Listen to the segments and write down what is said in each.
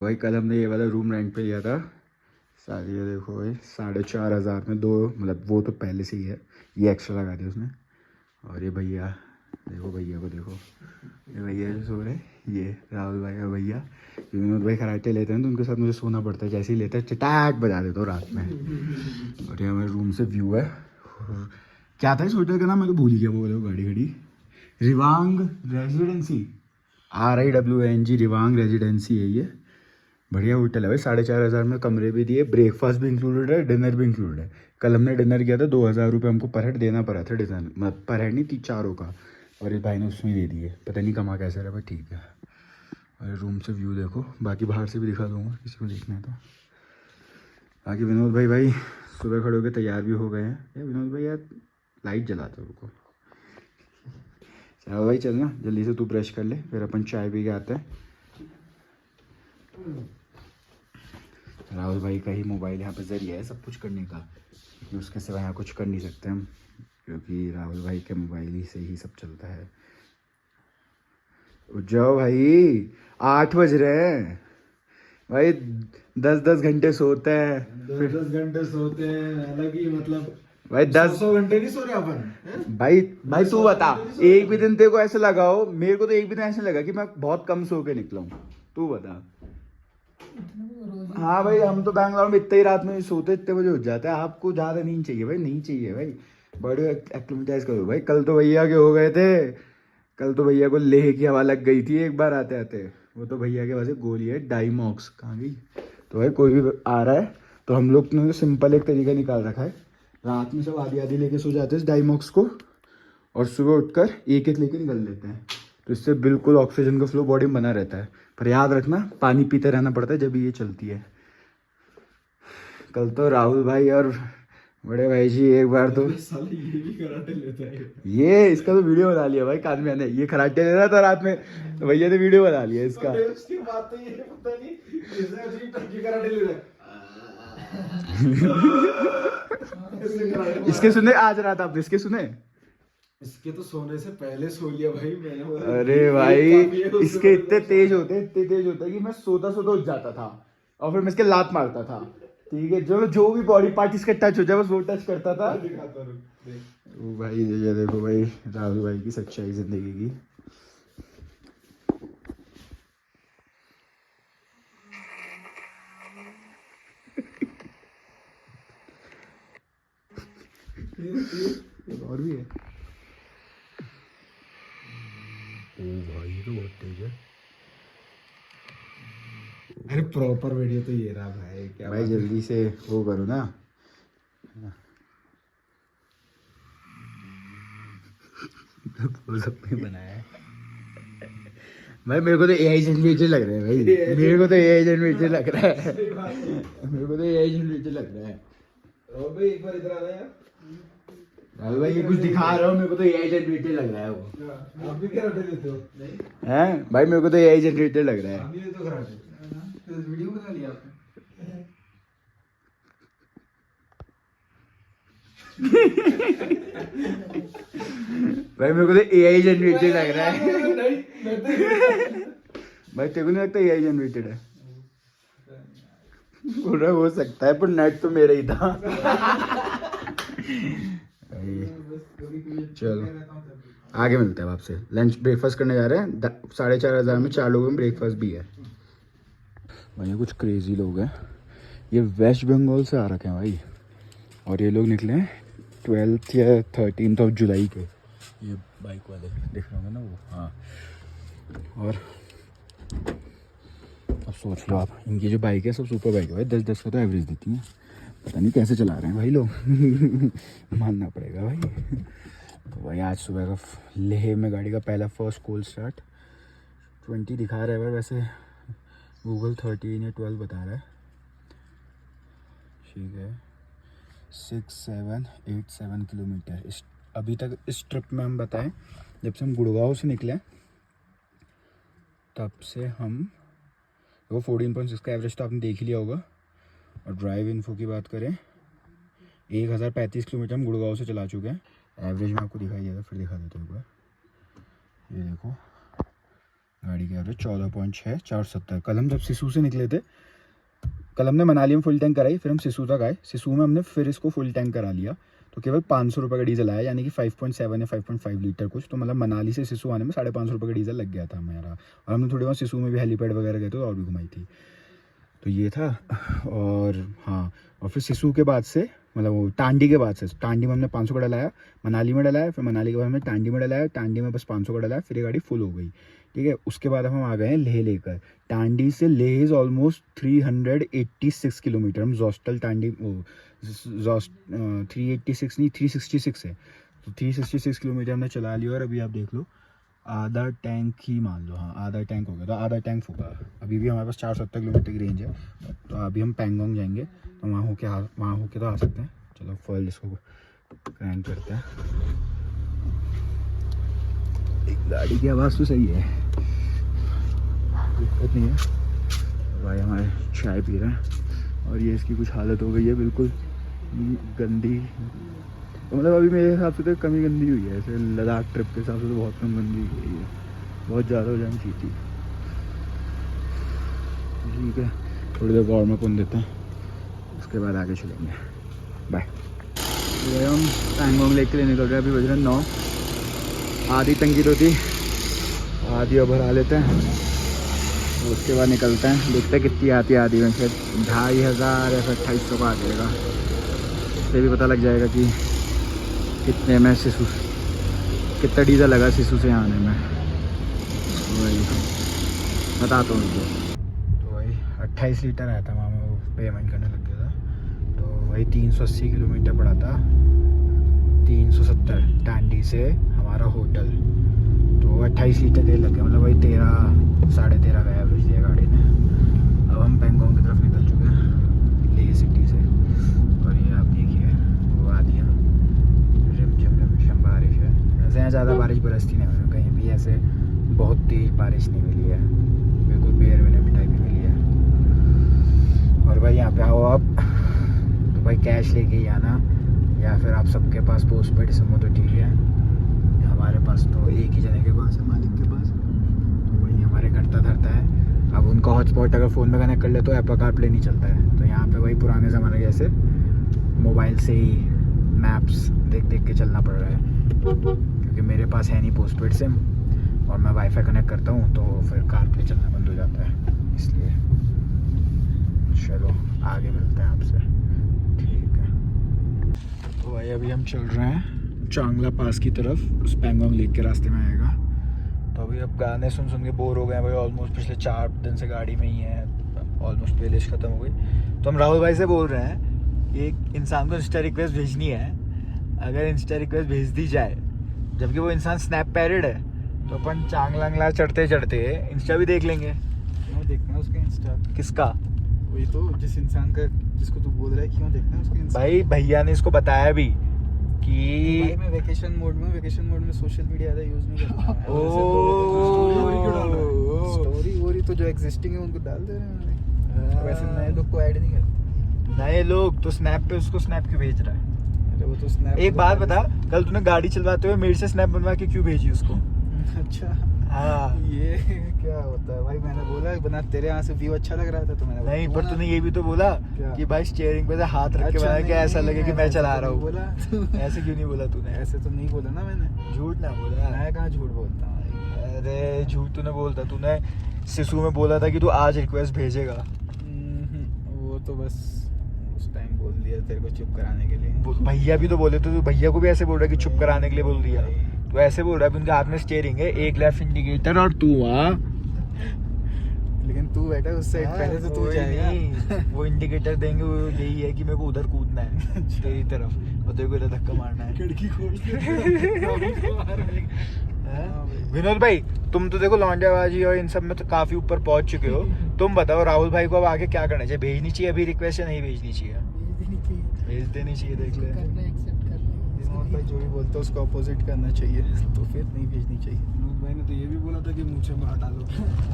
भाई कल हमने ये वाला रूम रेंट पे लिया था। सारी ये देखो भाई 4,500 में दो, मतलब वो तो पहले से ही है, ये एक्स्ट्रा लगा दिया उसने। और ये भैया देखो, भैया को देखो, ये भैया जो सो रहे, ये राहुल भाई और भैया। विनोद भाई कराटे लेते हैं तो उनके साथ मुझे सोना पड़ता है, जैसे ही लेते हैं चटाक बजा देता हूँ रात में। और ये हमारे रूम से व्यू है। और क्या था इस होटल का नाम, मैं तो भूल ही गया, वो देखो गाड़ी खड़ी, रिवांग रेजिडेंसी, RIWANG रिवांग रेजिडेंसी है ये। बढ़िया होटल है भाई, 4,500 में कमरे भी दिए, ब्रेकफास्ट भी इंक्लूडेड है, डिनर भी इंक्लूडेड है। कल हमने डिनर किया था, 2,000 रुपये हमको पर हेड देना पड़ा था डिनर, मतलब पर हेड नहीं, चारों का। और इस भाई ने उसमें दे दिए, पता नहीं कमा कैसे रहा, पर ठीक है। और रूम से व्यू देखो, बाकी बाहर से भी दिखा दूंगा किसी को देखना है तो। बाकी विनोद भाई भाई सुबह खड़े होकर तैयार भी हो गए हैं। यार विनोद भाई यार लाइट जलाते हो रुको। चलो भाई चलना जल्दी से, तू ब्रश कर ले, फिर अपन चाय पी के आते हैं। राहुल भाई का ही मोबाइल यहाँ पे जरिया है सब कुछ करने का, क्योंकि उसके सिवा यहाँ कुछ कर नहीं सकते हम, क्योंकि राहुल भाई के मोबाइल ही से ही सब चलता है। उठ जाओ भाई, 8 बज रहे हैं भाई, 10-10 घंटे सोते हैं। 10-10 घंटे सोते हैं, अलग ही मतलब भाई 100 घंटे नहीं सो रहे अपन। भाई भाई तू 100 बता, घंटे नहीं सो रहे एक भी अपन। दिन तेरे को ऐसे लगा हो, मेरे को तो एक भी दिन ऐसे लगा कि मैं बहुत कम सो के निकला हूँ, तू बता। हाँ भाई, हम तो बैंगलोर में इतने ही रात में सोते, इतने बजे उठ जाते हैं। आपको ज़्यादा नहीं चाहिए भाई, नहीं चाहिए भाई, बड़े एक्लिमेटाइज करो भाई। कल तो भैया के हो गए थे, कल तो भैया को लेह की हवा लग गई थी एक बार आते आते। वो तो भैया के पास एक गोली है डाइमॉक्स, कहाँ गई। तो भाई कोई भी आ रहा है तो हम लोग ने सिंपल एक तरीका निकाल रखा है, रात में सब आधी आधी लेके सो जाते हैं इस डाइमॉक्स को, और सुबह उठकर एक एक लेके निकल लेते हैं। तो इससे बिल्कुल ऑक्सीजन का फ्लो बॉडी में बना रहता है। पर याद रखना पानी पीते रहना पड़ता है जब ये चलती है। कल तो राहुल भाई और बड़े भाई जी एक बार तो, साले ये भी कराटे लेता है। ये इसका तो वीडियो बना लिया भाई कानमिया ने, ये खराटे ले रहा था रात में, तो भैया ने वीडियो बना लिया इसका। अबे उसकी बात तो ये पता नहीं, जैसे अजीब टाइप की कराटे ले रहा है। ऐसे कराटे इसके मारा। सुने आज रात आपने, इसके सुने? इसके तो सोने से पहले सो लिया भाई मैंने, बोला अरे ये भाई काफी है, उससे इसके बड़े इतने दोस्त तेज हैं। होते हैं, इतने तेज होते हैं कि मैं सोता सोता उठ जाता था, और फिर मैं इसके लात मारता था। ठीक है, जो जो भी बॉडी पार्ट इसके टच हो जाए बस वो टच करता था। दिखाता हूँ, देख। ओ भाई ये देखो भाई, राहुल भाई की सच्चाई जिंदगी की। और भी है, ओ भाई ये तो बहुत तेज है अरे प्रॉपर वीडियो तो ये रहा भाई, क्या भाई। बात है। जल्दी से वो करो ना, वो सब में बनाया है भाई। मेरे को तो AI जनरेटर लग रहा है भाई, मेरे को तो AI जनरेटर लग रहा है, सही बात है। मेरे को तो AI जनरेटर लग रहा है। और भाई एक बार इधर आना यार। राहुल भाई ये कुछ दिखा रहा हो, मेरे को तो AI जनरेटर लग रहा है वो। आप भी कराटे लेते हो? नहीं, हैं भाई, मेरे को तो AI जनरेटर लग रहा है। आप भी लेते हो कराटे? तो वीडियो बना लिया आपने। भाई मेरे को तो AI जनरेटेड लग रहा है नहीं, भाई तेरे को नहीं लगता AI जनरेटेड है? बोल रहा हो सकता है, पर नेट तो मेरा ही था भाई, चलो आगे मिलते हैं आपसे। लंच ब्रेकफास्ट करने जा रहे हैं, 4,500 में 4 लोगों में ब्रेकफास्ट भी है भाई। ये कुछ क्रेजी लोग हैं, ये वेस्ट बंगाल से आ रखे हैं भाई, और ये लोग निकले हैं 12 या 13 जुलाई के। ये बाइक वाले देख रहे होंगे ना वो, हाँ। और अब सोच लो आप, इनकी जो बाइक है सब सुपर बाइक है भाई, 10-10 का तो एवरेज देती है। पता नहीं कैसे चला रहे हैं भाई लोग मानना पड़ेगा भाई। तो भाई आज सुबह का लेह में गाड़ी का पहला फर्स्ट कोल्ड स्टार्ट, 20 दिखा रहा है भाई, वैसे गूगल 13 या 12 बता रहा है। ठीक है, 6787 किलोमीटर इस अभी तक इस ट्रिप में हम बताएं, जब से हम गुड़गांव से निकले तब से हम, वो 14.6 का एवरेज तो आपने देख ही लिया होगा। और ड्राइव इन्फो की बात करें, 1035 किलोमीटर हम गुड़गांव से चला चुके हैं। एवरेज में आपको दिखाई देगा, फिर दिखा देता हूँ एक बार। ये देखो गाड़ी गाड़ी का एवरेज 14.6 470। कल हम जब सिसु से निकले थे, कल हमने मनाली में फुल टैंक कराई, फिर हम सिसु तक आए, सिसु में हमने फिर इसको फुल टैंक करा लिया, तो केवल 500 रुपये का डीजल आया, यानी कि 5.7 या 5.5 लीटर कुछ। तो मतलब मनाली से सिसु आने में 550 रुपये का डीजल लग गया था हमारा। और हमने थोड़ी वहाँ सिसु में भी हेलीपैड वगैरह गए थे और भी घुमाई थी। तो ये था। और हाँ, और फिर सिसु के बाद से मतलब वो टांडी के बाद से, टांडी में हमने 500 का डलाया, मनाली में डलाया, फिर मनाली के बाद हमने टांडी में डलाया, टांडी में बस 500 का डलाया, फिर ये गाड़ी फुल हो गई। ठीक है, उसके बाद हम आ गए हैं लेह लेकर। टांडी से लेह इज़ ऑलमोस्ट 386 किलोमीटर। हम जोस्टल टांडी 386 नहीं 366 है, तो 366 किलोमीटर हमने चला लिया। और अभी आप देख लो आधा टैंक ही मान लो, हाँ आधा टैंक हो गया, तो आधा टैंक फूका। अभी भी हमारे पास 470 किलोमीटर की रेंज है। तो अभी हम पैंगोंग जाएंगे, तो वहाँ होके तो आ सकते हैं। चलो फुल इसको क्रैंक करते हैं। गाड़ी की आवाज़ तो सही है, दिक्कत नहीं है। भाई हमारे चाय पी रहे हैं और ये इसकी कुछ हालत हो गई है बिल्कुल गंदी। तो मतलब अभी मेरे हिसाब से तो कमी गंदी हुई है, ऐसे लद्दाख ट्रिप के हिसाब से तो बहुत कम गंदी हुई है, बहुत ज़्यादा हो जानी चाहिए थी। ठीक है, थोड़ी देर वार्म अप होने देते हैं, उसके बाद आगे चलेंगे। बाय। तो हम पैंगोंग लेक के लिए निकल रहे हैं। अभी बज रहे 9, आधी टंकी तो थी, आधी और भरा लेते हैं, उसके बाद निकलते हैं। देखते हैं कितनी आती है आधी में, शायद 2500 या फिर 2800 का आ जाएगा। इससे भी पता लग जाएगा कि कितने में सिसु, कितना डीजल लगा सिसु से आने में, वही बताता हूँ उनको। तो वही 28 लीटर आया था, वहाँ वो पेमेंट करने लग गया था। तो वही 380 किलोमीटर पड़ा था, 370 टांडी से हमारा होटल। तो 28 लीटर तेल लग गया, मतलब वही 13 साढ़े 13 का एवरेज दिया गाड़ी ने। अब हम पैंगोंग की तरफ निकल चुके हैं लेह सिटी से। और ये आप देखिए वो वादियाँ, रिमझिम बारिश है। ऐसे यहाँ ज़्यादा बारिश बरसती नहीं है, कहीं भी ऐसे बहुत तेज़ बारिश नहीं मिली है, बिल्कुल बेयर मिनट टाइप की मिली है। और भाई यहाँ पे आओ आप तो भाई कैश लेके ही आना, या फिर आप सबके पास पोस्ट पेड सिम हो तो ठीक है। हमारे पास तो एक ही जने के पास है, मालिक के पास, तो वही हमारे करता धरता है। अब उनका हॉटस्पॉट अगर फ़ोन में कनेक्ट कर ले तो एप्पल कारप्ले नहीं चलता है। तो यहाँ पे वही पुराने ज़माने जैसे मोबाइल से ही मैप्स देख देख के चलना पड़ रहा है, क्योंकि मेरे पास है नहीं पोस्ट पेड सिम और मैं वाईफाई कनेक्ट करता हूँ, तो फिर कारप्ले चलना बंद हो जाता है, इसलिए। चलो आगे मिलते हैं आपसे, ठीक है। तो भाई अभी हम चल रहे हैं चांगला पास की तरफ, उस पैंगोंग लेक के रास्ते में आएगा। तो अभी अब गाने सुन सुन के बोर हो गए हैं भाई, ऑलमोस्ट पिछले 4 दिन से गाड़ी में ही है, ऑलमोस्ट प्लेलिस्ट ख़त्म हो गई। तो हम राहुल भाई से बोल रहे हैं कि एक इंसान को इंस्टा रिक्वेस्ट भेजनी है, अगर इंस्टा रिक्वेस्ट भेज दी जाए, जबकि वो इंसान स्नैप पैरेड है, तो अपन चांगलांगला चढ़ते चढ़ते इंस्टा भी देख लेंगे। क्यों देखना है उसका इंस्टा? किसका? वही तो, जिस इंसान का जिसको तू बोल रहा है, क्यों देखना है उसका इंस्टा? भाई भैया ने इसको बताया भी कि भाई मैं वेकेशन मोड में सोशल मीडिया ज़्यादा यूज़ नहीं करता। स्टोरी वोरी तो जो एग्जिस्टिंग है उनको डाल दे रहे हैं, वैसे नए लोग को ऐड नहीं करते। नए लोग तो स्नैप पे उसको स्नैप क्यों भेज रहा है? अरे वो तो स्नैप। एक बात बता, कल तूने गाड़ी चलवाते हुए मेरे से स्नैप बनवा के क्यों भेजी उसको? अच्छा हाँ, ये क्या होता है भाई? मैंने बोला बना तेरे यहाँ से व्यू अच्छा लग रहा था तो मैंने नहीं, पर तूने ये भी तो बोला क्या? कि भाई स्टीयरिंग पे से हाथ रख के बनाया कि ऐसा लगे कि मैं चला रहा हूँ। बोला ऐसे क्यों नहीं बोला तूने? ऐसे तो नहीं बोला ना मैंने, झूठ ना बोला। मैं कहाँ झूठ बोलता हूँ? अरे झूठ तूने बोलता, तूने सिसु में बोला था कि तू आज रिक्वेस्ट भेजेगा। वो तो बस उस टाइम बोल दिया तेरे को चुप कराने के लिए। भैया भी तो बोले, तो तू भैया को भी ऐसे बोल रहा है कि चुप कराने के लिए बोल दिया। तो ऐसे बोल रहा है, उनके हाथ में स्टीयरिंग है, एक लेफ्ट इंडिकेटर और तू वहाँ, लेकिन तू बैठा उस साइड, पहले तो तू जाएगा। वो इंडिकेटर देंगे, वो यही है कि मेरे को उधर कूदना है तेरी तरफ, और तेरे को इधर धक्का मारना है। खिड़की खोल विनोद भाई, तुम तो देखो लौंडेबाजी और इन सब में तो काफी ऊपर पहुंच चुके हो, तुम बताओ राहुल भाई को अब आगे क्या करना चाहिए? भेजनी चाहिए अभी रिक्वेस्ट या नहीं भेजनी चाहिए? भेज देनी चाहिए, देख ले। विनोद भाई जो भी बोलते हैं उसको अपोजिट करना चाहिए, तो फिर नहीं भेजनी चाहिए। विनोद भाई ने तो ये भी बोला था कि मुझे में हटा लो।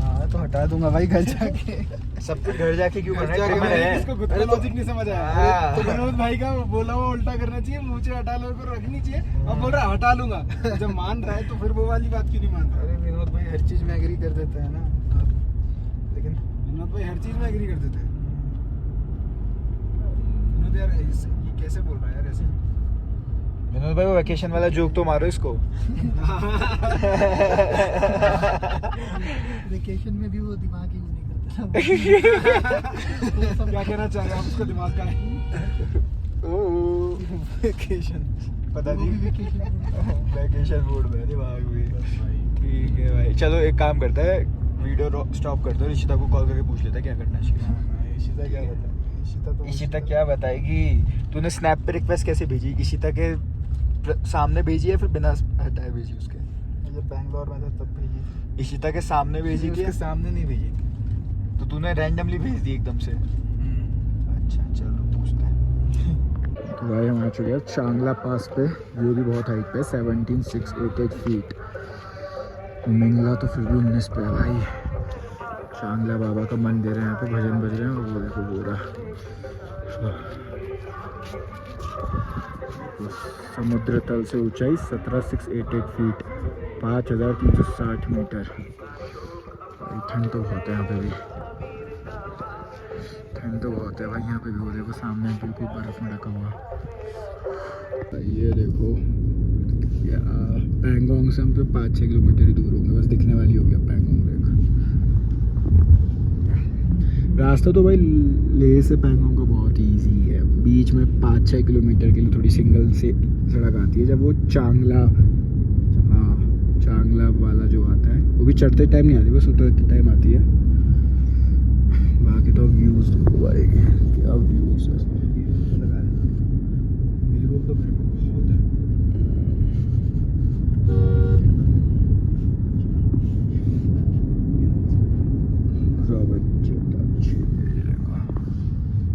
हाँ तो हटा दूंगा भाई घर जाके। सब कुछ घर जाके क्यों घर करना जाके है? भाई इसको खुद का लॉजिक नहीं समझ आया। तो विनोद भाई का बोला हुआ उल्टा करना चाहिए, मुझे हटा लो को रखनी चाहिए। अब बोल रहा हटा लूंगा। जब मान रहा है तो फिर वो वाली बात क्यों नहीं मान रहा? अरे विनोद भाई हर चीज में एग्री कर देते हैं ना, लेकिन विनोद भाई हर चीज में एग्री कर देते हैं। विनोद यार ये कैसे बोल रहा है यार ऐसे? विनोद भाई वो वैकेशन वाला जोक तो मारो इसको। वेकेशन में भी वो दिमाग यूज नहीं करता। क्या कहना चाह रहे हैं आप उसका दिमाग का है? वेकेशन पता वो भी नहीं वेकेशन मोड में दिमाग में। ठीक है भाई, चलो एक काम करते हैं, वीडियो स्टॉप करते हैं, ऋषिता को कॉल करके पूछ लेते हैं क्या करना चाहिए। इशिता क्या बता? इशिता क्या बताएगी? तूने स्नैप पे रिक्वेस्ट कैसे भेजी? इशिता के सामने भेजी है फिर बिना हटाए भेजी उसके? जब बैंगलोर में था तब भेजी थी। इशिता के सामने भेजी थी? उसके सामने नहीं भेजी थी। तो तूने रैंडमली भेज दी एकदम से? अच्छा चलो पूछते हैं। तो भाई हम आ चुके हैं चांगला पास पे, ये भी बहुत हाइट पे, 17,688 फीट। मिंगला तो फिर भी 19 पे है भाई। चांगला बाबा का मंदिर है, यहाँ पे भजन बज रहे हैं और वो देखो पूरा समुद्र तल से ऊंचाई 17,688 फीट, 5,360 मीटर। ठंड तो बहुत है यहाँ पे भी, ठंड तो बहुत है भाई यहाँ पे भी। वो देखो सामने बिल्कुल बर्फ में ढका हुआ। ये देखो पैंगोंग से हम तो 5-6 किलोमीटर ही दूर होंगे, बस दिखने वाली होगी अब पैंगोंग। रास्ता तो भाई लेह से पैंगोंग का बहुत इजी है। बीच में 5-6 किलोमीटर के लिए थोड़ी सिंगल से सड़क आती है, जब वो चांगला, हाँ चांगला वाला जो आता है वो भी चढ़ते टाइम नहीं आती, बस उतरते टाइम आती है। बाकी तो व्यूज़ देखो भाई, क्या व्यूज़ है। बिल्कुल तो मेरे को बहुत है।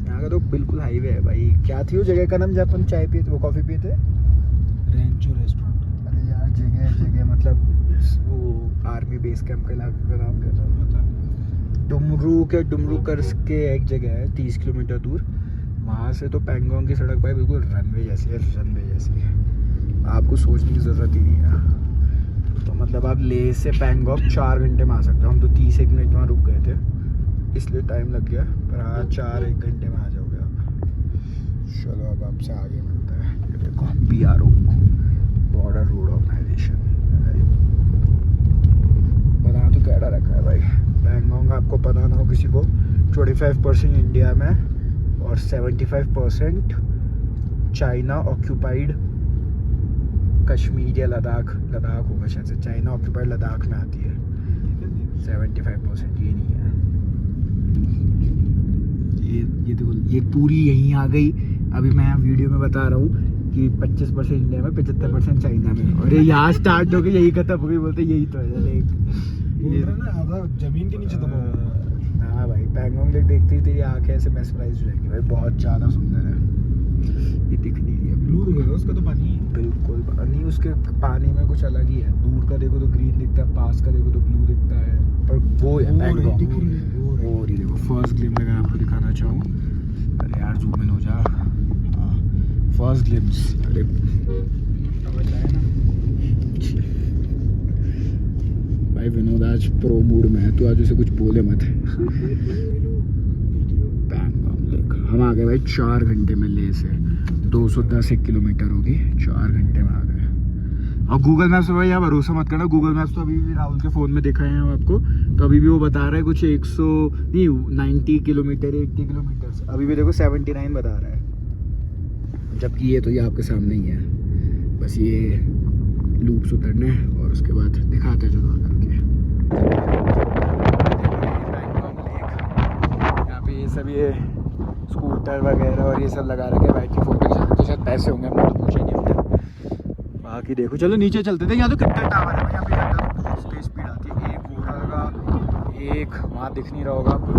यहाँ का तो बिल्कुल हाईवे है भाई। क्या थी वो जगह का नाम जहाँ अपन चाय पिए थे, वो कॉफ़ी पिए थे? रेंचो रेस्टोरेंट। अरे यार जगह जगह मतलब वो आर्मी बेस कैंप के इलाके का नाम क्या था पता? डुमरू के डुमरू कर्स के एक जगह है 30 किलोमीटर दूर। वहाँ से तो पैंगोंग की सड़क भाई बिल्कुल रनवे जैसी है, रनवे जैसी है, आपको सोचने की ज़रूरत ही नहीं है। तो मतलब आप लेह से पैंगोंग 4 घंटे में आ सकते हो। हम तो 30 मिनट वहाँ रुक गए थे इसलिए टाइम लग गया, पर हाँ 4-1 घंटे में आ जाओगे आप। चलो अब आपसे आगे मिलता है। ये देखो BRO, बॉर्डर रोड ऑर्गेनाइजेशन, बना तो कैडा रखा है भाई। पैंगोंग आपको पता ना हो किसी को, 25% इंडिया में और 75% चाइना ऑक्यूपाइड कश्मीर या लद्दाख होगा शायद से, चाइना ऑक्यूपाइड लद्दाख में आती है। 75% ये नहीं है। ये देखो ये पूरी यहीं आ गई। अभी मैं वीडियो में बता रहा हूँ कि 25% इंडिया में, 75% चाइना में, और ये यहाँ स्टार्ट हो गई यही खत्म हो गई, बोलते यही तो है। ये आधा जमीन के नीचे दबा हुआ है। हाँ भाई पैंगोंग लेक देखते ही तेरी आंखें ऐसे मेस्मराइज हो जाएंगी भाई, बहुत ज़्यादा सुंदर है। ये दिख नहीं रही है ब्लू है उसका तो पानी है। बिल्कुल नहीं, उसके पानी में कुछ अलग ही है। दूर का देखो तो ग्रीन दिखता है, पास का देखो तो ब्लू दिखता है, पर वो है पैंगोंग। और ये देखो फर्स्ट ग्लिम्स अगर आपको दिखाना चाहूँ, अरे यार जूम इन हो जा। हाँ फर्स्ट ग्लिम्स, अरे भाई विनोद आज प्रो मूड में है, तो आज उसे कुछ बोले मत। पैंगोंग लेक हम आ गए भाई 4 घंटे में। लेह से 210 किलोमीटर होगी, 4 घंटे में आ गए। और गूगल मैप्स पे भाई आप भरोसा मत करना, गूगल मैप्स तो अभी भी राहुल के फ़ोन में दिखाए हैं आपको, तो अभी भी वो बता रहा है कुछ 90 किलोमीटर 80 किलोमीटर, अभी भी देखो 79 बता रहा है, जबकि ये तो ये आपके सामने ही है। बस ये लूप्स उतरने हैं और उसके बाद दिखाते हैं चलो करके। यहाँ पे ये सब ये स्कूटर वगैरह और ये सब लगा रखे हैं, बाइक की फोटो खिंचाते तो शायद पैसे होंगे, हमने तो पूछे नहीं होते। बाकी देखो चलो नीचे चलते थे। यहाँ तो कितना टावर है भाई, यहाँ पे ज़्यादा बहुत तेज स्पीड आती है। एक वो रहेगा, एक वहाँ दिख नहीं रहा होगा आपको,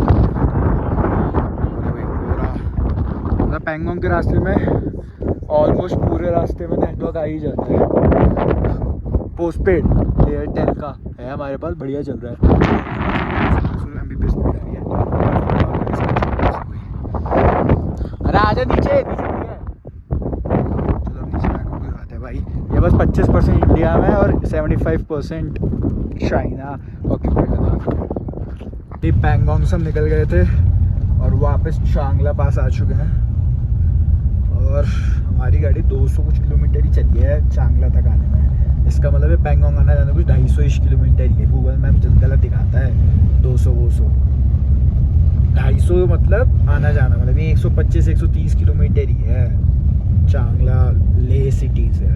मतलब पैंगोंग के रास्ते में ऑलमोस्ट पूरे रास्ते में नेटवर्क आ ही जाता है। पोस्टपेड एयरटेल का है हमारे पास, बढ़िया चल रहा है। MBBS स्पीड आ रही है। अरे आजा नीचे नीचे बढ़िया है। चलो नीचे बैकअप की बात है भाई। ये बस 25% इंडिया में और 75% चाइना ऑक्यूपाइड लद्दाख। ये पैंगोंग से हम निकल गए थे और वापस चांगला पास आ चुके हैं और हमारी गाड़ी 200 कुछ किलोमीटर ही चली है चांगला तक आने में। इसका मतलब है पैंगोंग आना जाना कुछ 250 किलोमीटर ही है। गूगल मैप जल्द गलत दिखाता है 200 250 मतलब आना जाना, मतलब ये 125-130 किलोमीटर ही है चांगला ले सिटी से।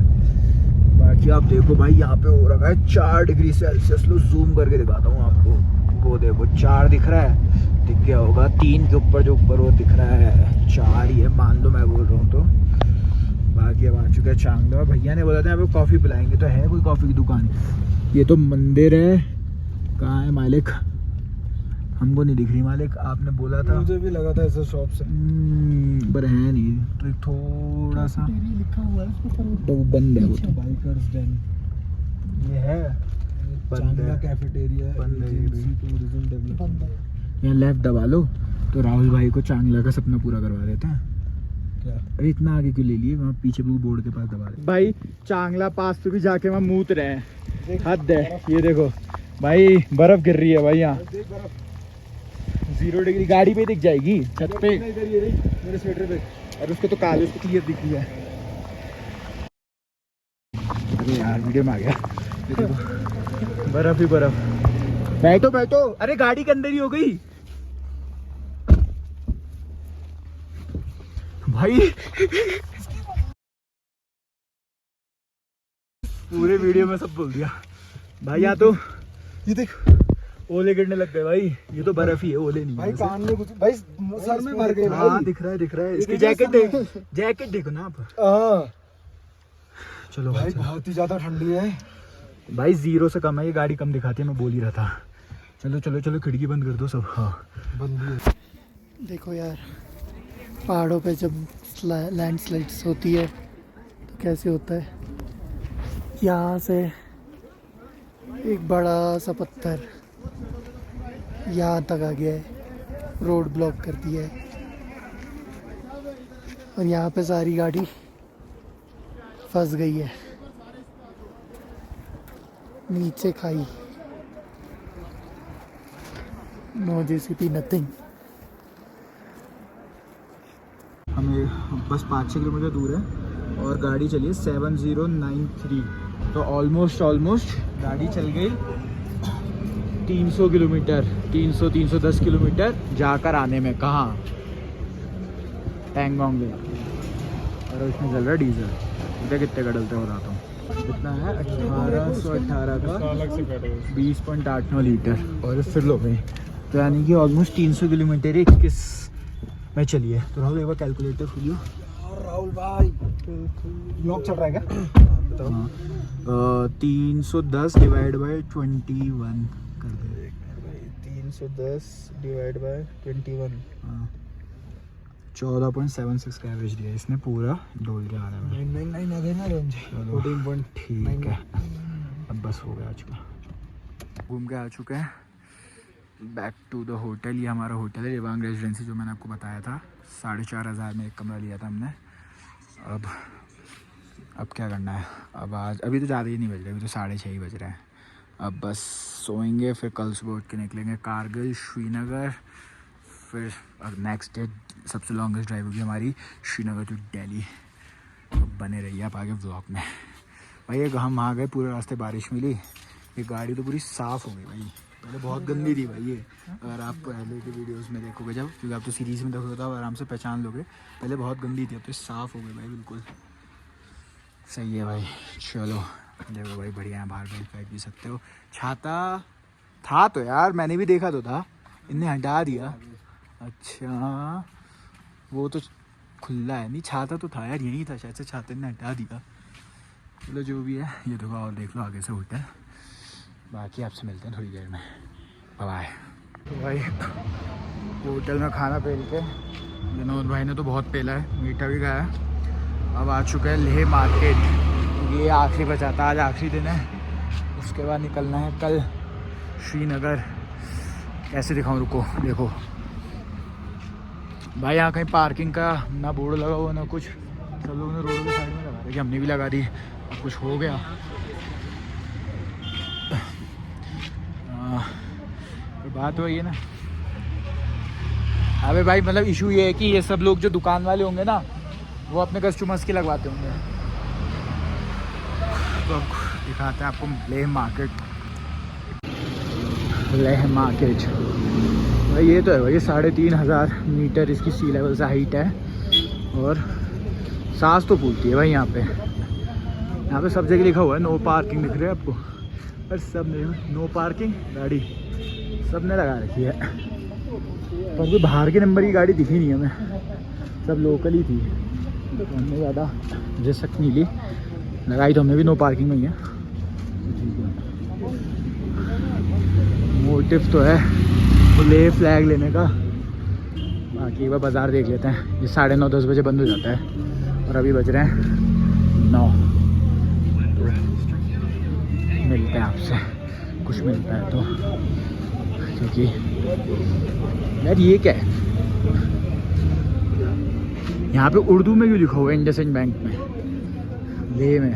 बाकी आप देखो भाई यहाँ पे हो रखा है 4 डिग्री सेल्सियस। लो जूम करके दिखाता हूँ आपको, वो देखो 4 दिख रहा है, दिख गया होगा 3 के ऊपर जो ऊपर वो दिख रहा है 4 ही है मान लो, मैं बोल रहा हूँ तो। बाकी अब आ चुका है चांगला। भैया ने बोला था यहाँ पे कॉफ़ी पिलाएंगे, तो है कोई कॉफ़ी की दुकान? ये तो मंदिर है, कहाँ है मालिक? हमको नहीं दिख रही मालिक, आपने बोला था। मुझे भी लगा था ऐसा शॉप से, पर है नहीं, तो एक थोड़ा सा लिखा हुआ है उसके ऊपर, तो बंद है वो तो। बाइकर्स डेन ये है बंद है, कैफेटेरिया बंद है ये भी। Tourism development. यहाँ लेफ्ट दबा लो तो राहुल भाई को चांगला का सपना पूरा करवा देते हैं। क्या? अरे इतना आगे क्यों ले लिए? वहाँ पीछे भी बोर्ड के पास दबा दे भाई। चांगला पास पे भी जाके वहाँ मूत रहे हैं, हद है। ये देखो भाई बर्फ गिर रही है भाई यहाँ, 0 डिग्री। गाड़ी पे दिख जाएगी छत पे, मेरे स्वेटर पे। और उसको तो काले उसको क्लियर दिख रही है। अरे यार वीडियो में आ गया, ये देखो बर्फ ही बर्फ। बैठो बैठो, अरे गाड़ी के अंदर ही हो गई भाई। पूरे वीडियो में सब बोल दिया भाई। यहाँ तो ये देख ओले गिरने लग गए भाई। ये तो बर्फ ही है, ओले नहीं भाई, है। कान में कुछ भाई, सर में भर गए हाँ भाई। दिख रहा है दिख रहा है। इसकी ये जैकेट देखो देख, जैकेट देखो ना आप। हाँ चलो भाई, भाई बहुत ही ज्यादा ठंडी है भाई, 0 से कम है ये गाड़ी, कम दिखाती है, मैं बोल ही रहा था। चलो चलो चलो खिड़की बंद कर दो सब। हाँ बंदी है। देखो यार, पहाड़ों पे जब लैंडस्लाइड्स होती है तो कैसे होता है। यहाँ से एक बड़ा सा पत्थर यहाँ तक आ गया है, रोड ब्लॉक कर दिया है और यहाँ पे सारी गाड़ी फंस गई है। नीचे खाई, नो जेसीबी नथिंग। हमें बस 5-6 किलोमीटर दूर है और गाड़ी चली है 7093, तो ऑलमोस्ट गाड़ी चल गई 300 किलोमीटर, 310 किलोमीटर जाकर आने में। कहाँ? पैंगोंग में। और उसमें चल रहा है डीजल। इधर कितने का डलता है बताता हूँ। कितना है? 1818 का 20.89 लीटर। और फिर लो भाई, तो यानी कि ऑलमोस्ट 300 किलोमीटर 21 में चलिए। तो राहुल एक बार कैलकुलेटर खोलियो। राहुल भाई ब्लॉग चल रहा है क्या? हाँ 310 डिवाइड बाई 21 कर दे। 310 डिवाइड बाय 21। हाँ 14.76 का एवरेज दिया इसने पूरा डोल के आने में। 999 आ गए ना रेंज। चलो, 14. ठीक है, अब बस हो गया आ चुका। घूम के आ चुके हैं बैक टू द होटल। ये हमारा होटल है रिवांग रेजिडेंसी, जो मैंने आपको बताया था। 4500 में एक कमरा लिया था हमने। अब क्या करना है? अब आज अभी तो ज़्यादा ही नहीं बज रहे, अभी तो 6:30 ही बज रहे हैं। अब बस सोएंगे, फिर कल सुबह उठ के निकलेंगे कारगिल, श्रीनगर, फिर नेक्स्ट डे सबसे लॉन्गेस्ट ड्राइव होगी हमारी श्रीनगर टू दिल्ली। तो बने रहिए आप आगे व्लॉग में। भाई ये हम आ गए, पूरे रास्ते बारिश मिली। ये गाड़ी तो पूरी साफ़ हो गई भाई, पहले बहुत गंदी थी भाई ये। अगर आप पहले के वीडियोस में देखोगे जब, क्योंकि आप तो सीरीज़ में देखोगे तो आप आराम से पहचान लोगे, पहले बहुत गंदी थी, अब तो साफ़ हो गई भाई बिल्कुल। सही है भाई। चलो देखो भाई बढ़िया है, बाहर बैठ फेंक भी सकते हो। छाता था तो यार, मैंने भी देखा तो था, इनने हटा दिया। अच्छा वो तो खुला है, नहीं छाता तो था यार, यही था शायद से, छाते ने हटा दिया। चलो जो भी है, ये देखो और देख लो आगे से होटल। बाकी आपसे मिलते हैं थोड़ी देर में, बाय। तो भाई होटल में खाना पेल के विनोद भाई ने तो बहुत पेला है, मीठा भी खाया। अब आ चुका है लेह मार्केट। ये आखिरी बचा था, आज आखिरी दिन है, उसके बाद निकलना है कल श्रीनगर कैसे दिखाऊं, रुको देखो भाई, यहाँ कहीं पार्किंग का ना बोर्ड लगा हुआ ना कुछ, सब लोगों ने रोड के साइड में लगा रखी, हमने भी लगा दी, अब कुछ हो गया। तो बात वही है ना। अबे भाई मतलब इशू ये है कि ये सब लोग जो दुकान वाले होंगे ना, वो अपने कस्टमर्स के लगवाते होंगे। तो अब दिखाते हैं आपको लेह मार्केट। लेह मार्केट भाई ये तो है भाई, 3500 मीटर इसकी सी लेवल से हाइट है, और सांस तो फूलती है भाई यहाँ पे। यहाँ पे सब जगह लिखा हुआ है नो पार्किंग, दिख रहा है आपको, पर सब ने नो पार्किंग गाड़ी सब ने लगा रखी है, पर कोई बाहर के नंबर की गाड़ी दिखी नहीं हमें, सब लोकल ही थी। तो हमने ज़्यादा रिस्क नहीं ली, लगाई तो हमने भी नो पार्किंग में ही है। मोटिव तो है वो ले फ्लैग लेने का, बाकी एक बार बाज़ार देख लेते हैं। ये 9:30-10 बजे बंद हो जाता है, और अभी बज रहे हैं 9। तो मिलते हैं आपसे, कुछ मिलता है तो, क्योंकि यार ये क्या है यहाँ पे उर्दू में क्यों लिखा हुआ है इंडसइंड बैंक में, ले में।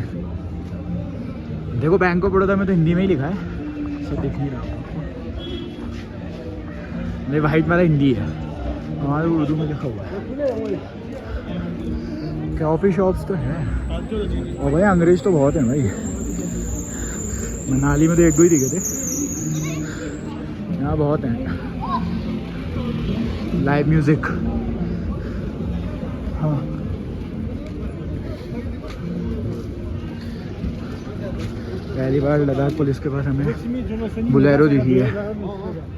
देखो बैंक ऑफ बड़ौदा में तो हिंदी में ही लिखा है, सब दिख नहीं रहा। नहीं वाइट वाला हिंदी है, हमारे उर्दू में लिखा हुआ है। कॉफ़ी शॉप्स तो है, और भाई अंग्रेज तो बहुत हैं भाई। मनाली में तो 1-2 ही दिखे थे, यहाँ बहुत हैं। लाइव म्यूज़िक, हाँ पहली बार लद्दाख पुलिस के पास हमें बुलेरो दिखी है,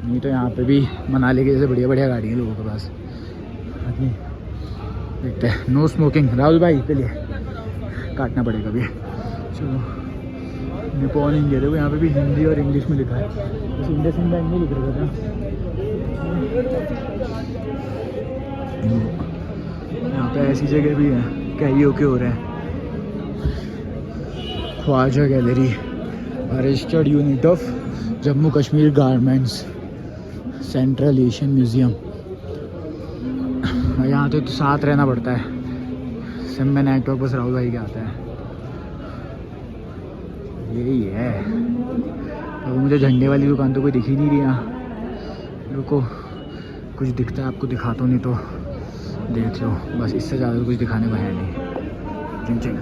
नहीं तो यहाँ पे भी मनाली के जैसे बढ़िया बढ़िया गाड़ी है लोगों के पास। देखते हैं। नो स्मोकिंग राहुल भाई के लिए काटना पड़ेगा भी। चलो निपॉन इंडिया, देखो यहाँ पे भी हिंदी और इंग्लिश में लिखा है, बस इंडसइंड बैंक में लिख रखा था। यहाँ पे ऐसी जगह भी है, कैरियोके हो रहे हैं। Khwaja gallery, registered unit of Jammu Kashmir garments, central Asian museum. यहाँ तो साथ रहना पड़ता है, सिम में नेटवर्क बस राहुल भाई के आता है, यही है। अब मुझे झंडे वाली दुकान तो कोई दिख ही नहीं रही यहाँ। रुको कुछ दिखता है आपको दिखाता हूँ, नहीं तो देख लो, बस इससे ज़्यादा तो कुछ दिखाने को है नहीं। चिंग चिंग।